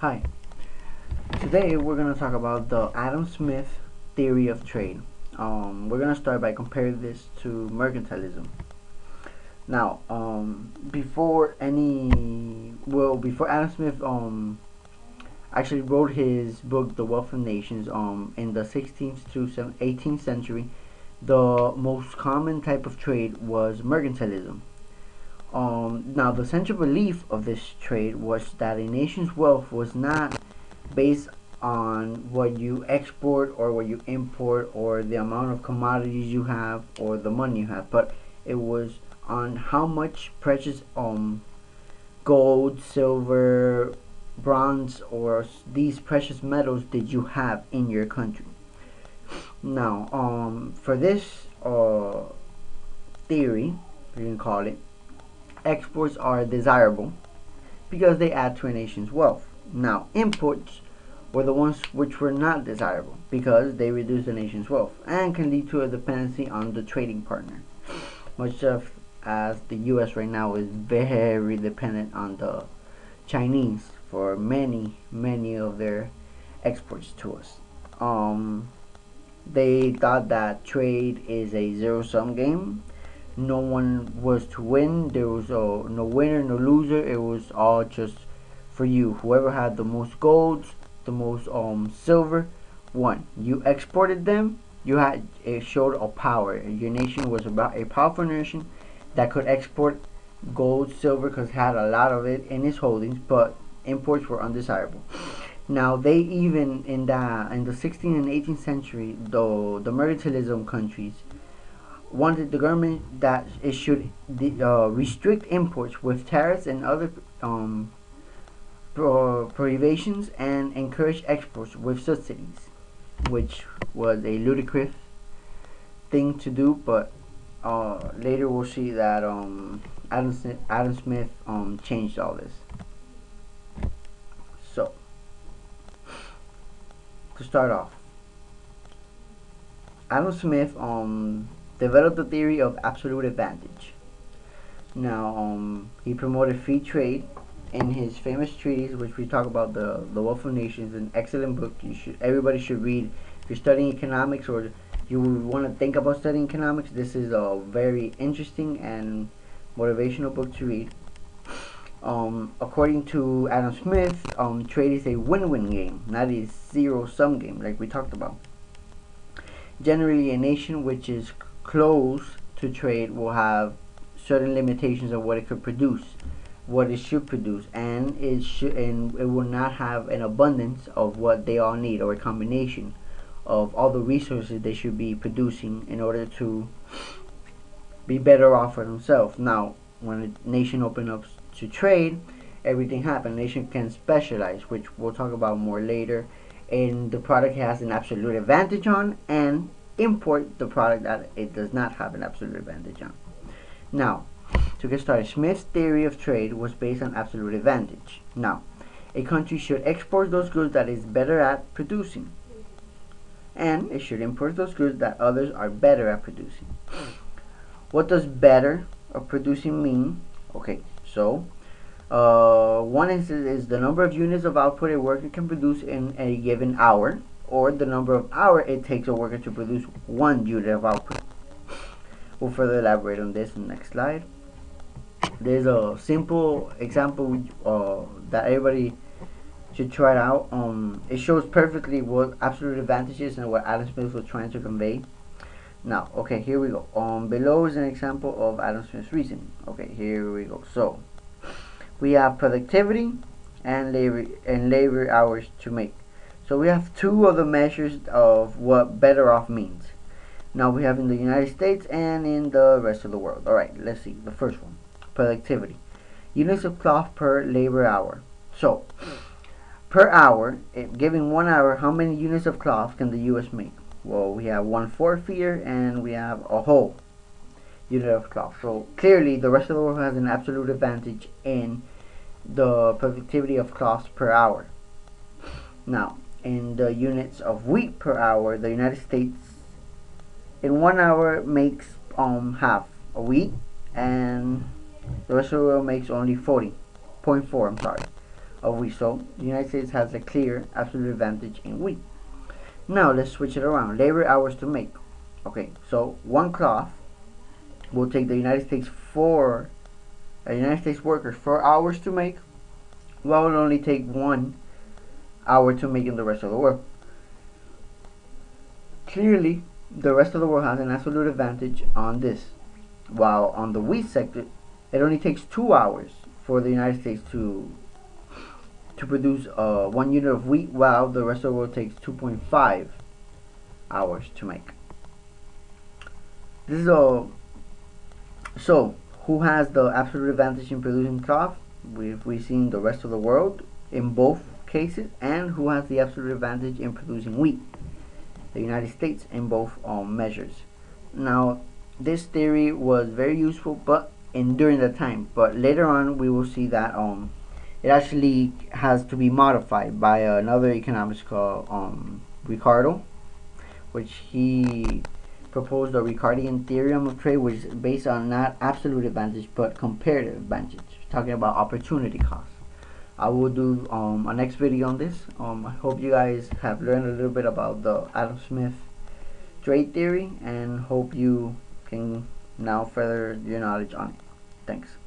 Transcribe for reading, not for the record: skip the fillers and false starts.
Hi, today we're going to talk about the Adam Smith theory of trade. We're going to start by comparing this to mercantilism. Now, before Adam Smith actually wrote his book, The Wealth of Nations, in the 16th to 18th century, the most common type of trade was mercantilism. Now, the central belief of this trade was that a nation's wealth was not based on what you export or what you import or the amount of commodities you have or the money you have, but it was on how much precious gold, silver, bronze, or these precious metals did you have in your country. Now, for this theory, you can call it, exports are desirable because they add to a nation's wealth. Now, imports were the ones which were not desirable because they reduce the nation's wealth and can lead to a dependency on the trading partner, much as the U.S. right now is very dependent on the Chinese for many of their exports to us. They thought that trade is a zero-sum game. No one was to win. There was no winner, no loser. It was all just for you. Whoever had the most golds, the most silver, won. You exported them. It showed a power. Your nation was about a powerful nation that could export gold, silver, because it had a lot of it in its holdings, but imports were undesirable. Now, they even in the 16th and 18th century, though the mercantilism countries wanted the government that it should restrict imports with tariffs and other prohibitions and encourage exports with subsidies, which was a ludicrous thing to do. But later we'll see that Adam Smith changed all this. So, to start off, Adam Smith developed the theory of absolute advantage. Now, he promoted free trade in his famous treatise, which we talk about, the Wealth of Nations, an excellent book. Everybody should read. If you're studying economics or you want to think about studying economics, this is a very interesting and motivational book to read. According to Adam Smith, trade is a win-win game, not a zero-sum game, like we talked about. Generally, a nation which is close to trade will have certain limitations of what it could produce, what it should produce, and it will not have an abundance of what they all need, or a combination of all the resources they should be producing in order to be better off for themselves. Now, when a nation opens up to trade, everything happens. A nation can specialize, which we'll talk about more later, in the product it has an absolute advantage on, and import the product that it does not have an absolute advantage on. Now, to get started, Smith's theory of trade was based on absolute advantage. Now, a country should export those goods that is better at producing, and it should import those goods that others are better at producing. What does better at producing mean? Okay, so one instance is the number of units of output a worker can produce in a given hour, or the number of hours it takes a worker to produce 1 unit of output. We'll further elaborate on this in the next slide. There's a simple example that everybody should try it out. It shows perfectly what absolute advantage is and what Adam Smith was trying to convey. Now, okay, here we go. Below is an example of Adam Smith's reasoning. Okay, here we go. So, we have productivity and labor hours to make. So we have two of the measures of what better off means. Now we have in the United States and in the rest of the world. Alright, let's see. The first one, productivity. Units of cloth per labor hour. So, per hour, given 1 hour, how many units of cloth can the U.S. make? Well, we have 1/4 here, and we have a whole unit of cloth. So clearly, the rest of the world has an absolute advantage in the productivity of cloth per hour. Now, in the units of wheat per hour, the United States in 1 hour makes half a wheat, and the rest of the world makes only 40.4. I'm sorry. of wheat. So the United States has a clear absolute advantage in wheat. Now let's switch it around. Labor hours to make. Okay, so one cloth will take the United States workers 4 hours to make, while it will only take 1 hour to make in the rest of the world. Clearly, the rest of the world has an absolute advantage on this, while on the wheat sector, it only takes 2 hours for the United States to produce 1 unit of wheat, while the rest of the world takes 2.5 hours to make. This is all. So, who has the absolute advantage in producing cloth? We've seen the rest of the world in both cases, and who has the absolute advantage in producing wheat? The United States in both measures. Now, this theory was very useful, but during the time. But later on, we will see that it actually has to be modified by another economist called Ricardo, which he proposed a Ricardian theorem of trade, which is based on not absolute advantage but comparative advantage, talking about opportunity cost. I will do a next video on this. I hope you guys have learned a little bit about the Adam Smith trade theory, and hope you can now further your knowledge on it. Thanks.